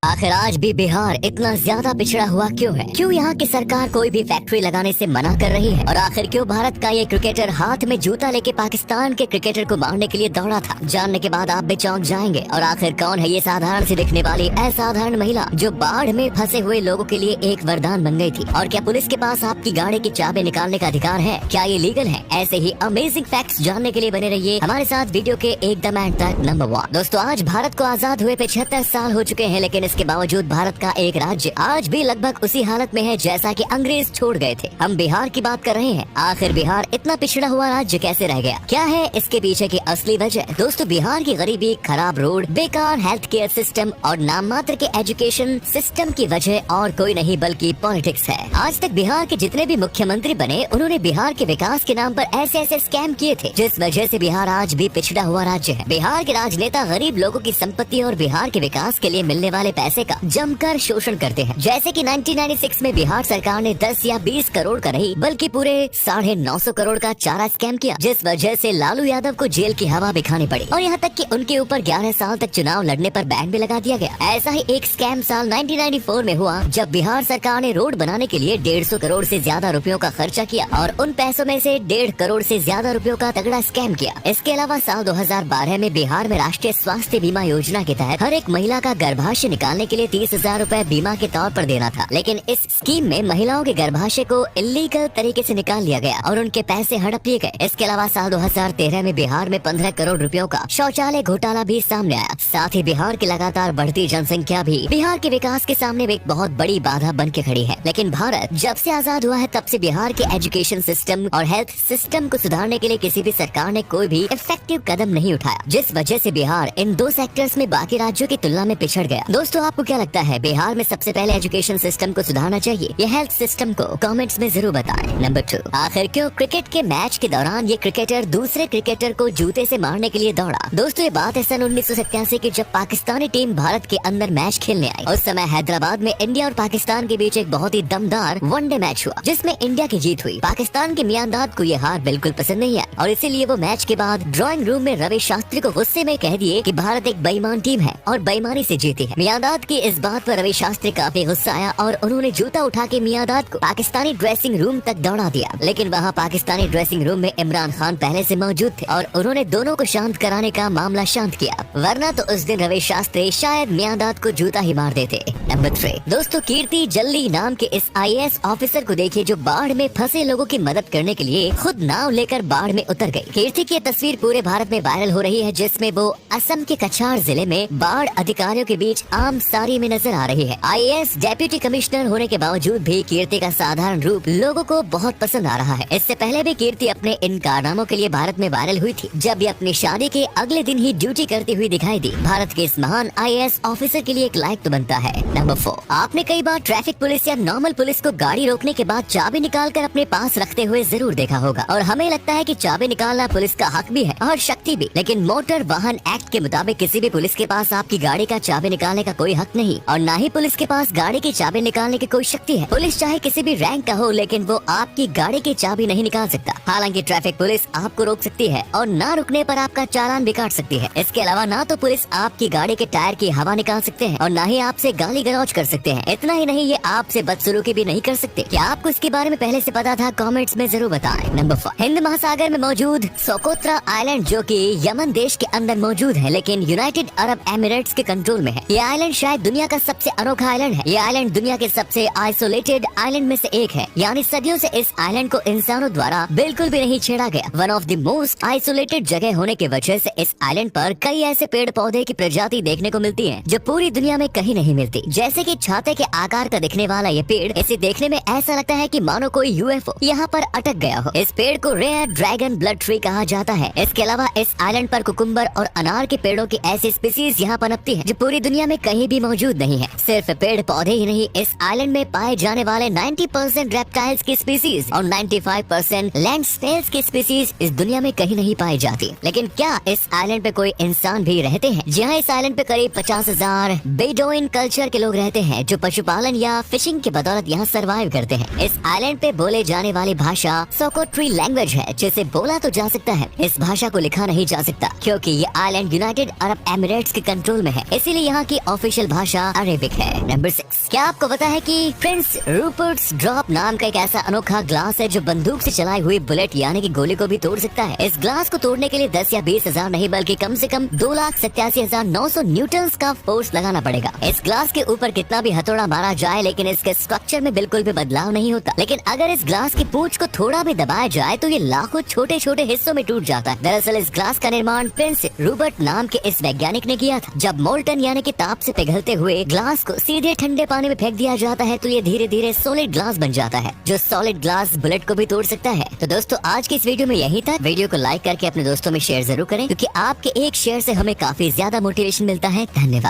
आखिर आज भी बिहार इतना ज्यादा पिछड़ा हुआ क्यों है? क्यों यहाँ की सरकार कोई भी फैक्ट्री लगाने से मना कर रही है? और आखिर क्यों भारत का ये क्रिकेटर हाथ में जूता लेके पाकिस्तान के क्रिकेटर को मारने के लिए दौड़ा था? जानने के बाद आप भी चौंक जाएंगे। और आखिर कौन है ये साधारण सी दिखने वाली असाधारण महिला जो बाढ़ में फंसे हुए लोगों के लिए एक वरदान बन गई थी? और क्या पुलिस के पास आपकी गाड़ी की चाबी निकालने का अधिकार है? क्या ये लीगल है? ऐसे ही अमेजिंग फैक्ट्स जानने के लिए बने रहिए हमारे साथ वीडियो के एकदम एंड तक। नंबर 1 दोस्तों, आज भारत को आजाद हुए 75 साल हो चुके हैं, लेकिन इसके बावजूद भारत का एक राज्य आज भी लगभग उसी हालत में है जैसा कि अंग्रेज छोड़ गए थे। हम बिहार की बात कर रहे हैं। आखिर बिहार इतना पिछड़ा हुआ राज्य कैसे रह गया? क्या है इसके पीछे की असली वजह? दोस्तों, बिहार की गरीबी, खराब रोड, बेकार हेल्थ केयर सिस्टम और नाम मात्र के एजुकेशन सिस्टम की वजह और कोई नहीं बल्कि पॉलिटिक्स है। आज तक बिहार के जितने भी मुख्यमंत्री बने, उन्होंने बिहार के विकास के नाम पर ऐसे ऐसे स्कैम किए थे जिस वजह से बिहार आज भी पिछड़ा हुआ राज्य है। बिहार के राजनेता गरीब लोगों की संपत्ति और बिहार के विकास के लिए मिलने वाले पैसे का जमकर शोषण करते हैं। जैसे कि 1996 में बिहार सरकार ने 10 या 20 करोड़ का नहीं बल्कि पूरे 950 करोड़ का चारा स्कैम किया, जिस वजह से लालू यादव को जेल की हवा भी खानी पड़ी। और यहाँ तक कि उनके ऊपर 11 साल तक चुनाव लड़ने पर बैन भी लगा दिया गया। ऐसा ही एक स्कैम साल 1994 में हुआ जब बिहार सरकार ने रोड बनाने के लिए 150 करोड़ से ज्यादा रुपयों का खर्चा किया और उन पैसों में से 1.5 करोड़ से ज्यादा रुपयों का तगड़ा स्कैम किया। इसके अलावा साल 2012 में बिहार में राष्ट्रीय स्वास्थ्य बीमा योजना के तहत हर एक महिला का गर्भाशय निकालने के लिए 30,000 रुपए बीमा के तौर पर देना था, लेकिन इस स्कीम में महिलाओं के गर्भाशय को इलीगल तरीके से निकाल लिया गया और उनके पैसे हड़प लिए गए। इसके अलावा साल 2013 में बिहार में 15 करोड़ रुपयों का शौचालय घोटाला भी सामने आया। साथ ही बिहार की लगातार बढ़ती जनसंख्या भी बिहार के विकास के सामने एक बहुत बड़ी बाधा बन के खड़ी है। लेकिन भारत जब से आजाद हुआ है तब से बिहार के एजुकेशन सिस्टम और हेल्थ सिस्टम को सुधारने के लिए किसी भी सरकार ने कोई भी इफेक्टिव कदम नहीं उठाया, जिस वजह से बिहार इन 2 सेक्टर्स में बाकी राज्यों की तुलना में पिछड़ गया। दोस्तों, आपको क्या लगता है बिहार में सबसे पहले एजुकेशन सिस्टम को सुधारना चाहिए या हेल्थ सिस्टम को? कमेंट्स में जरूर बताएं। नंबर 2, आखिर क्यों क्रिकेट के मैच के दौरान ये क्रिकेटर दूसरे क्रिकेटर को जूते से मारने के लिए दौड़ा? दोस्तों, ये बात है सन 1987 की, जब पाकिस्तानी टीम भारत के अंदर मैच खेलने आई। उस समय हैदराबाद में इंडिया और पाकिस्तान के बीच एक बहुत ही दमदार वनडे मैच हुआ जिसमें इंडिया की जीत हुई। पाकिस्तान के मियांदाद को ये हार बिल्कुल पसंद नहीं आई और इसीलिए वो मैच के बाद ड्राइंग रूम में रवि शास्त्री को गुस्से में कह दिए कि भारत एक बेईमान टीम है और बेईमानी से जीती है। मियांदाद की इस बात पर रवि शास्त्री काफी गुस्सा आया और उन्होंने जूता उठा के मियांदाद को पाकिस्तानी ड्रेसिंग रूम तक दौड़ा दिया। लेकिन वहाँ पाकिस्तानी ड्रेसिंग रूम में इमरान खान पहले से मौजूद थे और उन्होंने दोनों को शांत कराने का मामला शांत किया, वरना तो उस दिन रवि शास्त्री शायद मियांदाद को जूता ही मार देते। नंबर 3, दोस्तों, कीर्ति जल्ली नाम के इस IAS ऑफिसर को देखिए जो बाढ़ में फंसे लोगों की मदद करने के लिए खुद नाव लेकर बाढ़ में उतर गई। कीर्ति की तस्वीर पूरे भारत में वायरल हो रही है, जिसमें वो असम के कछार जिले में बाढ़ अधिकारियों के बीच आम सारी में नजर आ रही है। IAS डेप्यूटी कमिश्नर होने के बावजूद भी कीर्ति का साधारण रूप लोगों को बहुत पसंद आ रहा है। इससे पहले भी कीर्ति अपने इन कारनामों के लिए भारत में वायरल हुई थी, जब ये अपनी शादी के अगले दिन ही ड्यूटी करती हुई दिखाई दी। भारत के इस महान IAS ऑफिसर के लिए एक लाइक तो बनता है। नंबर 4, आपने कई बार ट्रैफिक पुलिस या नॉर्मल पुलिस को गाड़ी रोकने के बाद चाबी निकाल कर अपने पास रखते हुए जरूर देखा होगा, और हमें लगता है कि चाबी निकालना पुलिस का हक भी है और शक्ति भी। लेकिन मोटर वाहन एक्ट के मुताबिक किसी भी पुलिस के पास आपकी गाड़ी का चाबी निकालने का कोई हक नहीं और न ही पुलिस के पास गाड़ी की चाबी निकालने की कोई शक्ति है। पुलिस चाहे किसी भी रैंक का हो, लेकिन वो आपकी गाड़ी की चाबी नहीं निकाल सकता। हालांकि ट्रैफिक पुलिस आपको रोक सकती है और ना रुकने पर आपका चालान भी काट सकती है। इसके अलावा ना तो पुलिस आपकी गाड़ी के टायर की हवा निकाल सकते हैं और ना ही आपसे गाली गलौज कर सकते हैं। इतना ही नहीं, ये आपसे बदसलूकी भी नहीं कर सकते। क्या आपको इसके बारे में पहले से पता था? कमेंट्स में जरूर बताएं। नंबर 5, हिंद महासागर में मौजूद सोकोत्रा आइलैंड जो कि यमन देश के अंदर मौजूद है, लेकिन यूनाइटेड अरब एमिरेट्स के कंट्रोल में है। ये आइलैंड शायद दुनिया का सबसे अनोखा आइलैंड है। ये आइलैंड दुनिया के सबसे आइसोलेटेड आइलैंड में से एक है, यानी सदियों से इस आइलैंड को इंसानों द्वारा बिल्कुल भी नहीं छेड़ा गया। One of the most isolated जगह होने की वजह से इस आइलैंड पर कई ऐसे पेड़ पौधे की प्रजाति देखने को मिलती है जो पूरी दुनिया में कहीं नहीं मिलती। जैसे कि छाते के आकार का दिखने वाला ये पेड़, इसे देखने में ऐसा लगता है कि मानो कोई UFO यहाँ पर अटक गया हो। इस पेड़ को रेयर ड्रैगन ब्लड ट्री कहा जाता है। इसके अलावा इस आइलैंड पर कुकुम्बर और अनार के पेड़ों की ऐसी स्पीसीज यहाँ पनपती है जो पूरी दुनिया में कहीं भी मौजूद नहीं है। सिर्फ पेड़ पौधे ही नहीं, इस आइलैंड में पाए जाने वाले 90% रेप्टाइल्स की स्पीसीज और 95% लैंड स्नेल्स की स्पीसीज इस दुनिया में कहीं नहीं पाई जाती। लेकिन क्या इस आइलैंड पे कोई इंसान भी रहते हैं? जी हाँ, इस आइलैंड पे करीब 50,000 बेडोइन कल्चर के लोग रहते हैं जो पशुपालन या फिशिंग की बदौलत यहाँ सरवाइव करते हैं। इस आइलैंड पे बोले जाने वाली भाषा सोकोट्री लैंग्वेज है, जिसे बोला तो जा सकता है, इस भाषा को लिखा नहीं जा सकता क्योंकि ये आइलैंड यूनाइटेड अरब एमिरेट्स के कंट्रोल में है, इसीलिए यहाँ की ऑफिशियल भाषा अरेबिक है। नंबर 6, क्या आपको पता है कि प्रिंस रूपर्ट्स ड्रॉप नाम का एक ऐसा अनोखा ग्लास है जो बंदूक से चलाई हुई बुलेट यानी कि गोली को भी तोड़ सकता है। इस ग्लास को तोड़ने के लिए 10 या 20 हजार नहीं बल्कि कम से कम 2,87,900 न्यूटन्स का फोर्स लगाना पड़ेगा। इस ग्लास के ऊपर कितना भी हथौड़ा मारा जाए लेकिन इसके स्ट्रक्चर में बिल्कुल भी बदलाव नहीं होता। लेकिन अगर इस ग्लास की पूंछ को थोड़ा भी दबाया जाए तो ये लाखों छोटे छोटे हिस्सों में टूट जाता है। दरअसल इस ग्लास का निर्माण प्रिंस रूपर्ट नाम के इस वैज्ञानिक ने किया था। जब मोल्टन यानी कि ताप से पिघलते हुए ग्लास को सीधे ठंडे पानी में फेंक दिया जाता है तो ये धीरे धीरे सॉलिड ग्लास बन जाता है, जो सॉलिड ग्लास बुलेट को भी तोड़ सकता है। तो दोस्तों आज की इस वीडियो में यही था। वीडियो को लाइक करके अपने दोस्तों में शेयर जरूर करें क्योंकि आपके एक शेयर से हमें काफी ज्यादा मोटिवेशन मिलता है। धन्यवाद।